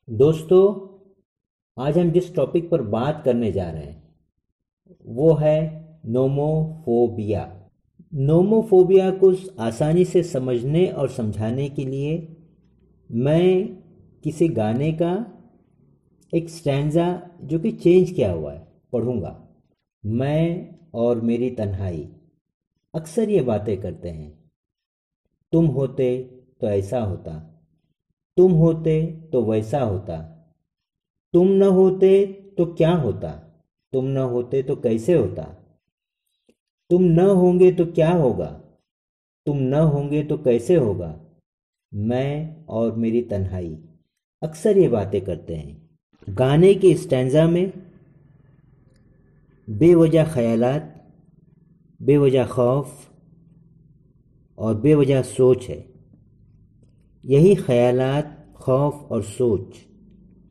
दोस्तों, आज हम जिस टॉपिक पर बात करने जा रहे हैं वो है नोमोफोबिया। नोमोफोबिया को आसानी से समझने और समझाने के लिए मैं किसी गाने का एक स्टैंजा जो कि चेंज किया हुआ है पढ़ूंगा। मैं और मेरी तन्हाई अक्सर ये बातें करते हैं। तुम होते तो ऐसा होता, तुम होते तो वैसा होता, तुम न होते तो क्या होता, तुम न होते तो कैसे होता, तुम न होंगे तो क्या होगा, तुम न होंगे तो कैसे होगा। मैं और मेरी तन्हाई अक्सर ये बातें करते हैं। गाने के स्टैंजा में बेवजह ख्यालात, बेवजह खौफ और बेवजह सोच है। यही ख्यालात, खौफ और सोच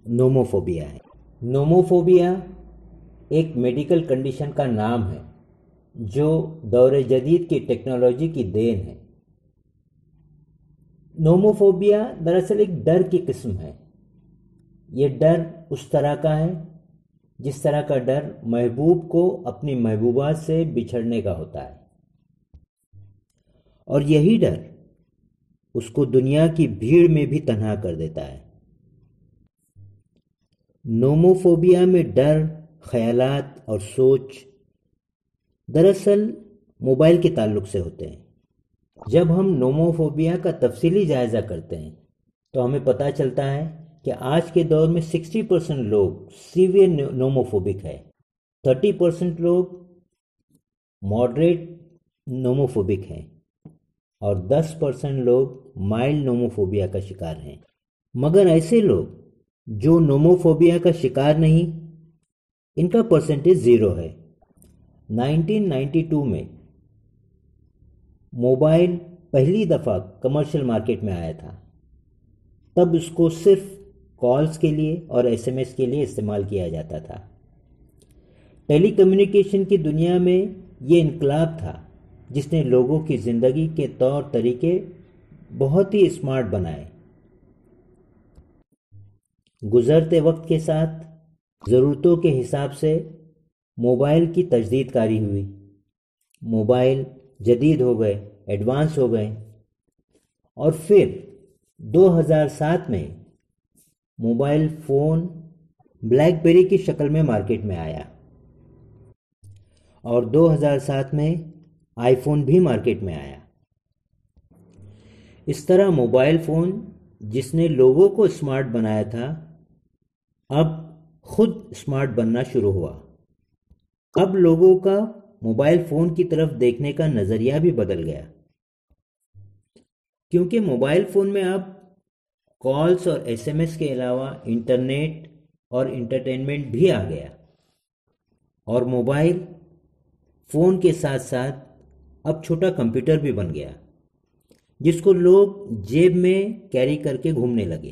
नोमोफोबिया है। नोमोफोबिया एक मेडिकल कंडीशन का नाम है जो दौर जदीद की टेक्नोलॉजी की देन है। नोमोफोबिया दरअसल एक डर की किस्म है। ये डर उस तरह का है जिस तरह का डर महबूब को अपनी महबूबा से बिछड़ने का होता है, और यही डर उसको दुनिया की भीड़ में भी तन्हा कर देता है। नोमोफोबिया में डर, ख्यालात और सोच दरअसल मोबाइल के ताल्लुक से होते हैं। जब हम नोमोफोबिया का तफसीली जायज़ा करते हैं तो हमें पता चलता है कि आज के दौर में 60% लोग सीवियर नोमोफोबिक है, 30% लोग मॉडरेट नोमोफोबिक हैं और 10% लोग माइल्ड नोमोफोबिया का शिकार हैं। मगर ऐसे लोग जो नोमोफोबिया का शिकार नहीं, इनका परसेंटेज ज़ीरो है। 1992 में मोबाइल पहली दफ़ा कमर्शियल मार्केट में आया था। तब उसको सिर्फ कॉल्स के लिए और एसएमएस के लिए इस्तेमाल किया जाता था। टेली कम्युनिकेशन की दुनिया में ये इनकलाब था जिसने लोगों की ज़िंदगी के तौर तरीके बहुत ही स्मार्ट बनाए। गुज़रते वक्त के साथ ज़रूरतों के हिसाब से मोबाइल की तजदीदकारी हुई। मोबाइल जदीद हो गए, एडवांस हो गए, और फिर 2007 में मोबाइल फ़ोन ब्लैकबेरी की शक्ल में मार्केट में आया और 2007 में आईफोन भी मार्केट में आया। इस तरह मोबाइल फ़ोन जिसने लोगों को स्मार्ट बनाया था, अब खुद स्मार्ट बनना शुरू हुआ। अब लोगों का मोबाइल फ़ोन की तरफ देखने का नज़रिया भी बदल गया, क्योंकि मोबाइल फ़ोन में अब कॉल्स और एसएमएस के अलावा इंटरनेट और इंटरटेनमेंट भी आ गया, और मोबाइल फ़ोन के साथ साथ अब छोटा कंप्यूटर भी बन गया जिसको लोग जेब में कैरी करके घूमने लगे।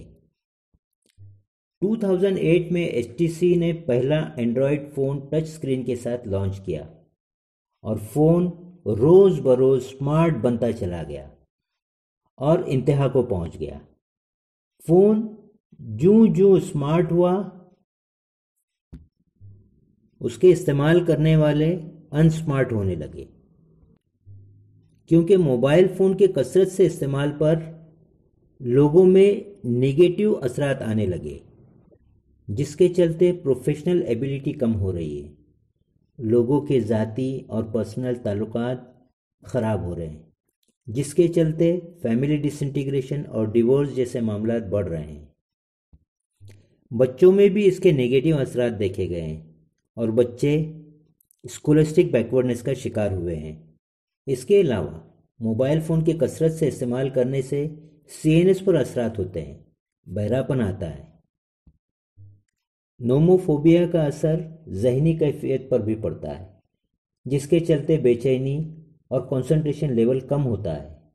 2008 में एचटीसी ने पहला एंड्रॉयड फ़ोन टच स्क्रीन के साथ लॉन्च किया और फ़ोन रोज़ बरोज़ स्मार्ट बनता चला गया और इंतहा को पहुंच गया। फ़ोन जूं जूं स्मार्ट हुआ, उसके इस्तेमाल करने वाले अनस्मार्ट होने लगे, क्योंकि मोबाइल फ़ोन के कसरत से इस्तेमाल पर लोगों में नेगेटिव असरात आने लगे, जिसके चलते प्रोफेशनल एबिलिटी कम हो रही है। लोगों के ज़ाती और पर्सनल ताल्लुकात ख़राब हो रहे हैं, जिसके चलते फैमिली डिसइंटीग्रेशन और डिवोर्स जैसे मामलात बढ़ रहे हैं। बच्चों में भी इसके नेगेटिव असरात देखे गए हैं और बच्चे स्कॉलस्टिक बैकवर्डनेस का शिकार हुए हैं। इसके अलावा मोबाइल फ़ोन के कसरत से इस्तेमाल करने से सीएनएस पर असरात होते हैं, बहरापन आता है। नोमोफोबिया का असर जहनी कैफियत पर भी पड़ता है, जिसके चलते बेचैनी और कंसंट्रेशन लेवल कम होता है,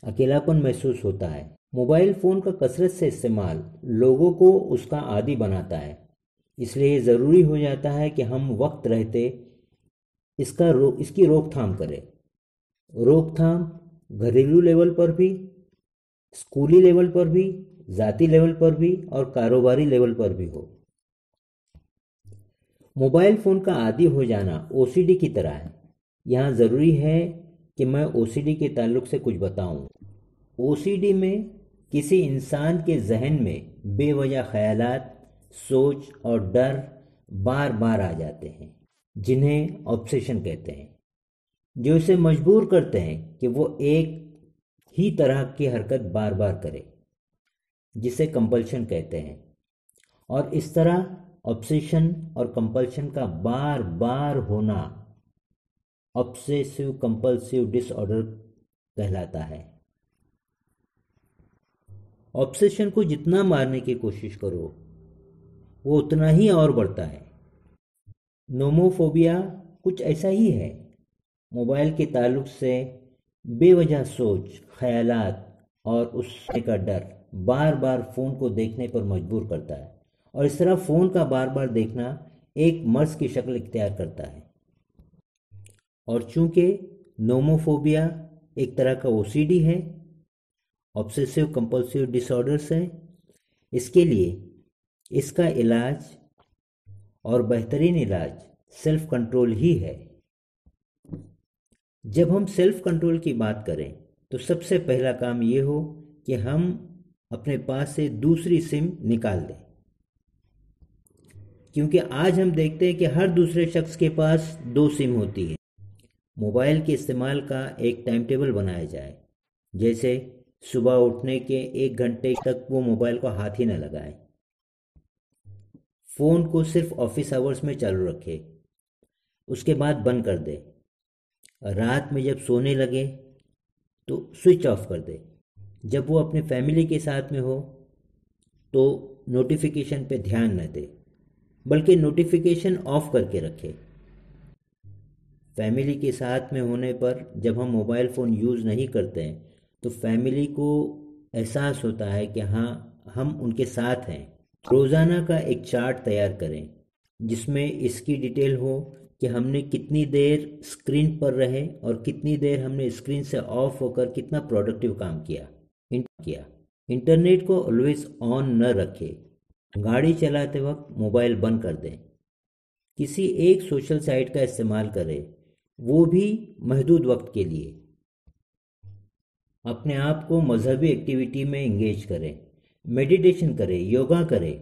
अकेलापन महसूस होता है। मोबाइल फ़ोन का कसरत से इस्तेमाल लोगों को उसका आदी बनाता है, इसलिए ज़रूरी हो जाता है कि हम वक्त रहते इसकी रोकथाम करें। रोकथाम घरेलू लेवल पर भी, स्कूली लेवल पर भी ذاتی لیول پر بھی اور کاروباری لیول پر بھی ہو۔ موبائل فون کا عادی ہو جانا او سی ڈی کی طرح ہے۔ یہاں ضروری ہے کہ میں او سی ڈی کے تعلق سے کچھ بتاؤں۔ او سی ڈی میں کسی انسان کے ذہن میں بے وجہ خیالات، سوچ اور ڈر بار بار آ جاتے ہیں، جنہیں آبسیشن کہتے ہیں، جو اسے مجبور کرتے ہیں کہ وہ ایک ہی طرح کی حرکت بار بار کرے، جسے کمپلشن کہتے ہیں۔ اور اس طرح آبسیشن اور کمپلشن کا بار بار ہونا آبسیسو کمپلسیو ڈس آرڈر کہلاتا ہے۔ آبسیشن کو جتنا مارنے کی کوشش کرو وہ اتنا ہی اور بڑھتا ہے۔ نوموفوبیا کچھ ایسا ہی ہے۔ موبائل کے تعلق سے بے وجہ سوچ، خیالات اور اس کا ڈر بار بار فون کو دیکھنے پر مجبور کرتا ہے، اور اس طرح فون کا بار بار دیکھنا ایک مرض کی شکل اختیار کرتا ہے۔ اور چونکہ نوموفوبیا ایک طرح کا او سی ڈی ہے، آبسیسو کمپلسیو ڈس آرڈرس ہے، اس کے لیے اس کا علاج اور بہترین علاج سیلف کنٹرول ہی ہے۔ جب ہم سیلف کنٹرول کی بات کریں تو سب سے پہلا کام یہ ہو کہ ہم اپنے پاس سے دوسری سم نکال دیں، کیونکہ آج ہم دیکھتے ہیں کہ ہر دوسرے شخص کے پاس 2 سم ہوتی ہے۔ موبائل کے استعمال کا ایک ٹائم ٹیبل بنایا جائے، جیسے صبح اٹھنے کے 1 گھنٹے تک وہ موبائل کو ہاتھ ہی نہ لگائیں، فون کو صرف آفس آورز میں چالو رکھے، اس کے بعد بند کر دے، رات میں جب سونے لگے تو سوئچ آف کر دے، جب وہ اپنے فیملی کے ساتھ میں ہو تو نوٹیفیکیشن پہ دھیان نہ دے، بلکہ نوٹیفیکیشن آف کر کے رکھے۔ فیملی کے ساتھ میں ہونے پر جب ہم موبائل فون یوز نہیں کرتے ہیں تو فیملی کو احساس ہوتا ہے کہ ہاں ہم ان کے ساتھ ہیں۔ روزانہ کا ایک چارٹ تیار کریں جس میں اس کی ڈیٹیل ہو کہ ہم نے کتنی دیر اسکرین پر رہے اور کتنی دیر ہم نے اسکرین سے آف ہو کر کتنا پروڈکٹیو کام کیا۔ انٹرنیٹ کو آلویز آن نہ رکھے، گاڑی چلاتے وقت موبائل بند کر دیں، کسی ایک سوشل سائٹ کا استعمال کرے، وہ بھی محدود وقت کے لیے۔ اپنے آپ کو مذہبی ایکٹیویٹی میں انگیج کریں، میڈیٹیشن کریں، یوگا کریں۔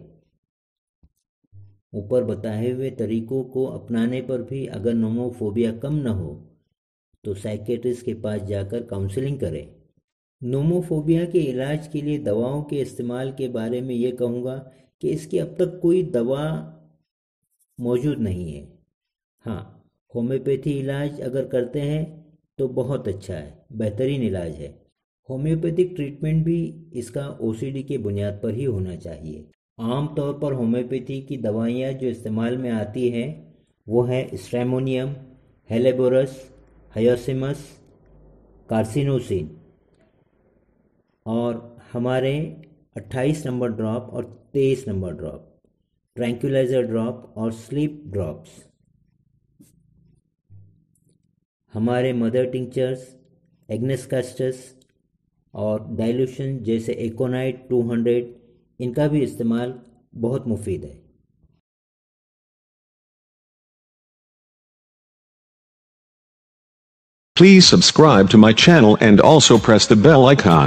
اوپر بتائے ہوئے طریقوں کو اپنانے پر بھی اگر نوموفوبیا کم نہ ہو تو سائیکیٹرسٹ کے پاس جا کر کاؤنسلنگ کریں۔ نوموفوبیا کے علاج کے لیے دواؤں کے استعمال کے بارے میں یہ کہوں گا کہ اس کی اب تک کوئی دوا موجود نہیں ہے۔ ہاں، ہومیوپیتھی علاج اگر کرتے ہیں تو بہت اچھا ہے، بہترین علاج ہے۔ ہومیوپیتھک ٹریٹمنٹ بھی اس کا او سی ڈی کی بنیاد پر ہی ہونا چاہیے۔ عام طور پر ہومیوپیتھی کی دوائیاں جو استعمال میں آتی ہیں وہ ہیں اسٹریمونیم، ہیلیبورس، ہیوسمس، کارسینوسین، اور ہمارے 28 نمبر ڈراپ اور 23 نمبر ڈراپ، ٹرینکولائزر ڈراپ اور سلیپ ڈراپس۔ ہمارے مدر ٹنکچرز، ایگنس کاسٹس اور ڈائلوشن جیسے ایکونائٹ 200، ان کا بھی استعمال بہت مفید ہے۔ Please subscribe to my channel and also press the bell icon.